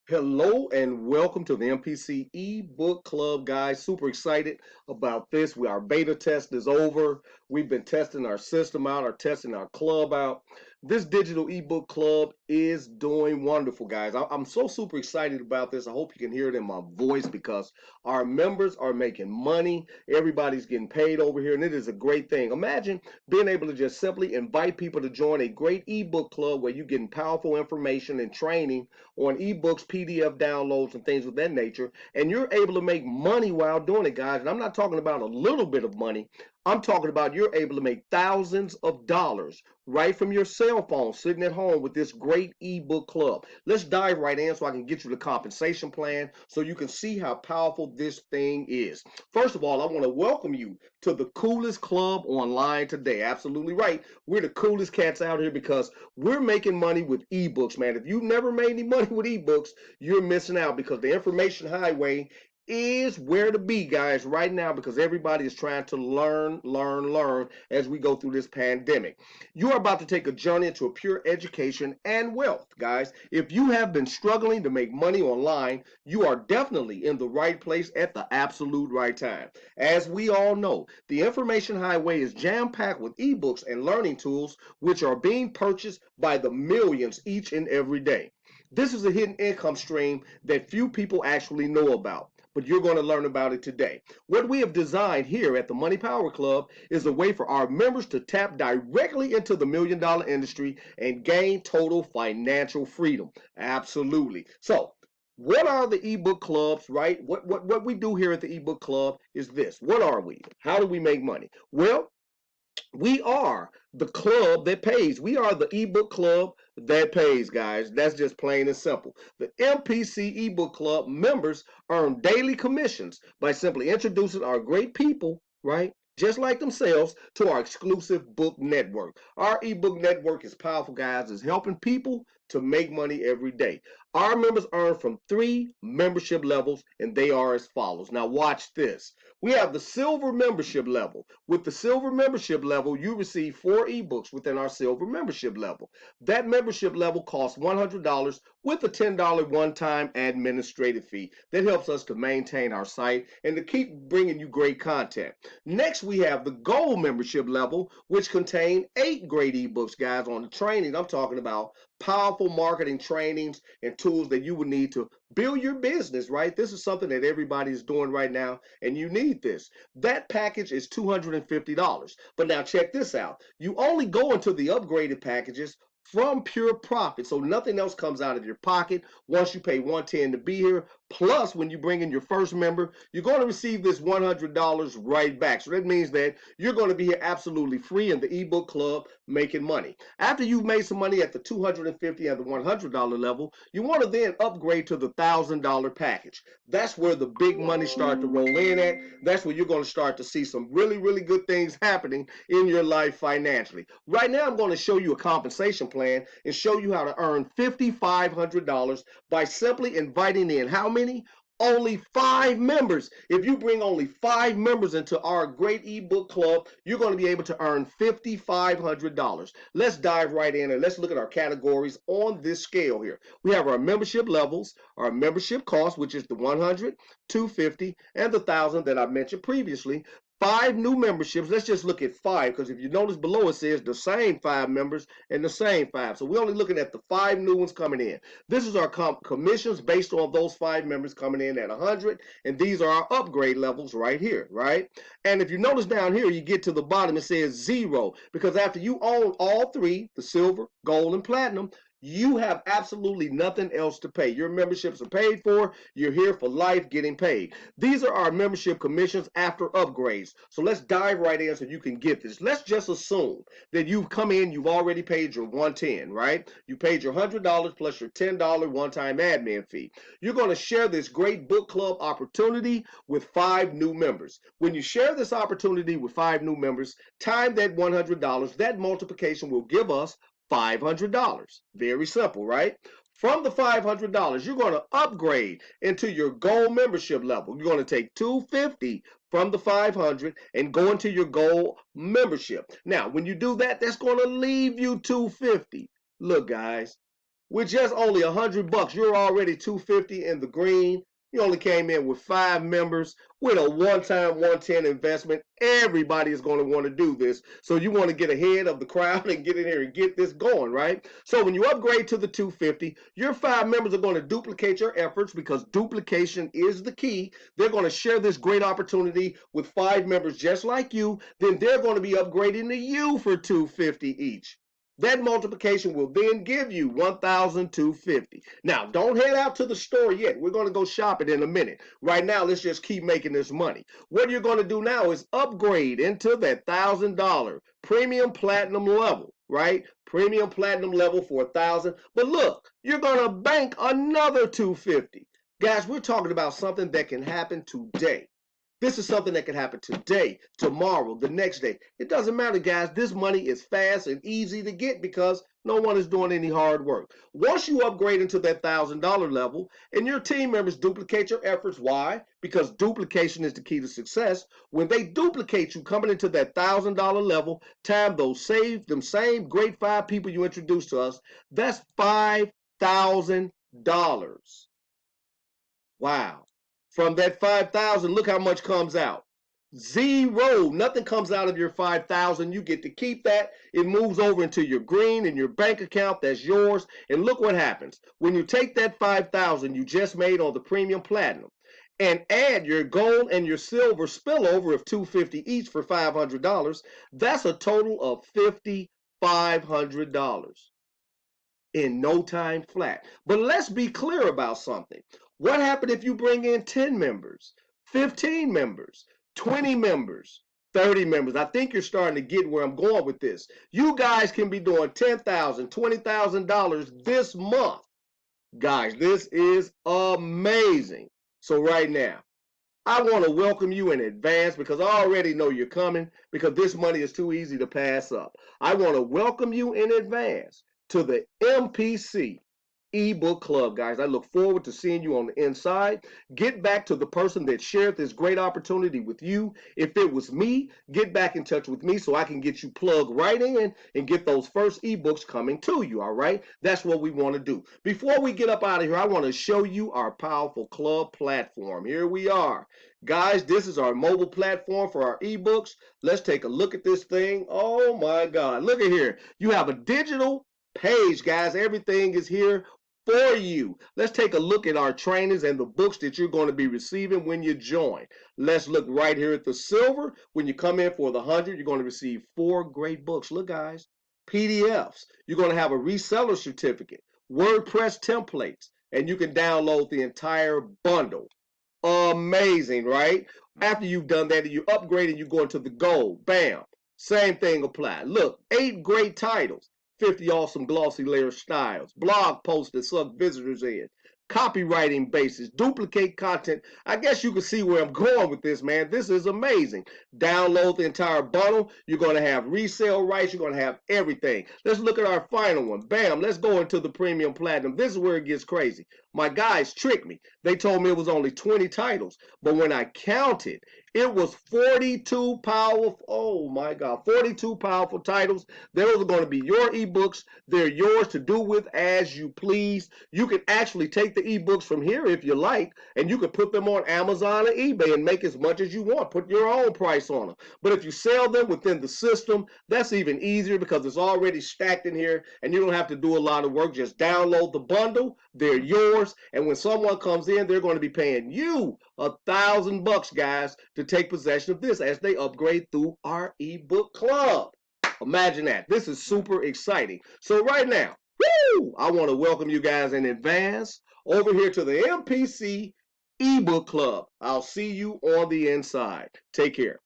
Hello and welcome to the MPC E-Book Club, guys. Super excited about this. Our beta test is over. We've been testing our system out, testing our club out. This digital ebook club is doing wonderful, guys. I'm so super excited about this. I hope you can hear it in my voice because our members are making money. Everybody's getting paid over here, and it is a great thing. Imagine being able to just simply invite people to join a great ebook club where you're getting powerful information and training on ebooks, PDF downloads, and things of that nature, and you're able to make money while doing it, guys. And I'm not talking about a little bit of money. I'm talking about you're able to make thousands of dollars right from your cell phone sitting at home with this great ebook club. Let's dive right in so I can get you the compensation plan so you can see how powerful this thing is. First of all, I want to welcome you to the coolest club online today. Absolutely right. We're the coolest cats out here because we're making money with ebooks, man. If you've never made any money with ebooks, you're missing out because the information highway is where to be, guys, right now because everybody is trying to learn as we go through this pandemic. You are about to take a journey into a pure education and wealth, guys. If you have been struggling to make money online, you are definitely in the right place at the absolute right time. As we all know, the information highway is jam-packed with ebooks and learning tools which are being purchased by the millions each and every day. This is a hidden income stream that few people actually know about, but you're going to learn about it today. What we have designed here at the Money Power Club is a way for our members to tap directly into the $1 million industry and gain total financial freedom. Absolutely. So, what are the ebook clubs, right? What we do here at the ebook club is this. What are we? How do we make money? Well, we are the club that pays. We are the ebook club that pays, guys. That's just plain and simple. The MPC ebook club members earn daily commissions by simply introducing our great people, right? Just like themselves, to our exclusive book network. Our ebook network is powerful, guys. It's helping people to make money every day. Our members earn from 3 membership levels, and they are as follows. Now, watch this. We have the silver membership level. With the silver membership level, you receive 4 ebooks within our silver membership level. That membership level costs $100 with a $10 one-time administrative fee. That helps us to maintain our site and to keep bringing you great content. Next, we have the gold membership level, which contain 8 great ebooks, guys, on the training. I'm talking about powerful marketing trainings and tools that you would need to build your business, right? This is something that everybody is doing right now, and you need this. That package is $250. But now check this out. You only go into the upgraded packages from pure profit. So nothing else comes out of your pocket once you pay $110 to be here. Plus, when you bring in your first member, you're going to receive this $100 right back. So that means that you're going to be here absolutely free in the ebook club making money. After you've made some money at the $250 and the $100 level, you want to then upgrade to the $1,000 package. That's where the big money start to roll in at. That's where you're going to start to see some really good things happening in your life financially. Right now, I'm going to show you a compensation plan and show you how to earn $5,500 by simply inviting in how many? Only 5 members. If you bring only 5 members into our great ebook club, you're going to be able to earn $5,500. Let's dive right in and let's look at our categories on this scale here. We have our membership levels, our membership cost, which is the 100, 250, and the 1,000 that I mentioned previously. 5 new memberships. Let's just look at 5 because if you notice below it says the same 5 members and the same 5. So we're only looking at the 5 new ones coming in. This is our commissions based on those 5 members coming in at 100, and these are our upgrade levels right here, right? And if you notice down here, you get to the bottom, it says 0 because after you own all 3, the silver, gold, and platinum, you have absolutely nothing else to pay. Your memberships are paid for. You're here for life getting paid. These are our membership commissions after upgrades. So let's dive right in so you can get this. Let's just assume that you've come in, you've already paid your 110, right? You paid your $100 plus your $10 one-time admin fee. You're going to share this great book club opportunity with 5 new members. When you share this opportunity with 5 new members, time that $100, that multiplication will give us $500. Very simple, right? From the $500, you're going to upgrade into your gold membership level. You're going to take 250 from the 500 and go into your gold membership. Now, when you do that, that's going to leave you 250. Look, guys, With just only $100, you're already $250 in the green. You only came in with 5 members with a one-time 110 investment. Everybody is going to want to do this. So you want to get ahead of the crowd and get in here and get this going, right? So when you upgrade to the 250, your 5 members are going to duplicate your efforts because duplication is the key. They're going to share this great opportunity with 5 members just like you. Then they're going to be upgrading to you for $250 each. That multiplication will then give you $1,250. Now, don't head out to the store yet. We're going to go shop it in a minute. Right now, let's just keep making this money. What you're going to do now is upgrade into that $1,000 premium platinum level, right? Premium platinum level for $1,000. But look, you're going to bank another $250. Guys, we're talking about something that can happen today. This is something that can happen today, tomorrow, the next day. It doesn't matter, guys. This money is fast and easy to get because no one is doing any hard work. Once you upgrade into that $1,000 level and your team members duplicate your efforts, why? Because duplication is the key to success. When they duplicate you coming into that $1,000 level, time those same great 5 people you introduced to us, that's $5,000. Wow. From that 5,000, look how much comes out. Zero. Nothing comes out of your 5,000. You get to keep that. It moves over into your green and your bank account. That's yours. And look what happens. When you take that 5,000 you just made on the premium platinum and add your gold and your silver spillover of $250 each for $500, that's a total of $5,500 in no time flat. But let's be clear about something. What happened if you bring in 10 members, 15 members, 20 members, 30 members? I think you're starting to get where I'm going with this. You guys can be doing $10,000, $20,000 this month. Guys, this is amazing. So right now, I want to welcome you in advance because I already know you're coming because this money is too easy to pass up. I want to welcome you in advance to the MPC E-Book Club, guys. I look forward to seeing you on the inside. Get back to the person that shared this great opportunity with you. If it was me, get back in touch with me so I can get you plugged right in and get those first ebooks coming to you, all right? That's what we want to do. Before we get up out of here, I want to show you our powerful club platform. Here we are. Guys, this is our mobile platform for our ebooks. Let's take a look at this thing. Oh my God, look at here. You have a digital page, guys. Everything is here for you. Let's take a look at our trainings and the books that you're going to be receiving when you join. Let's look right here at the silver. When you come in for the 100, you're going to receive 4 great books. Look, guys, PDFs. You're going to have a reseller certificate, WordPress templates, and you can download the entire bundle. Amazing, right? After you've done that and you upgrade and you go into the gold, bam, same thing apply. Look, 8 great titles. 50 awesome glossy layer styles, blog posts that suck visitors in, copywriting basis, duplicate content. I guess you can see where I'm going with this, man. This is amazing. Download the entire bundle. You're going to have resale rights. You're going to have everything. Let's look at our final one. Bam, let's go into the premium platinum. This is where it gets crazy. My guys tricked me. They told me it was only 20 titles, but when I counted, it was 42 powerful, oh my God, 42 powerful titles. Those are going to be your ebooks. They're yours to do with as you please. You can actually take the ebooks from here if you like, and you can put them on Amazon or eBay and make as much as you want. Put your own price on them. But if you sell them within the system, that's even easier because it's already stacked in here, and you don't have to do a lot of work. Just download the bundle. They're yours. And when someone comes in, they're going to be paying you $1,000, guys, to take possession of this as they upgrade through our ebook club. Imagine that. This is super exciting. So right now, I want to welcome you guys in advance over here to the MPC ebook club. I'll see you on the inside. Take care.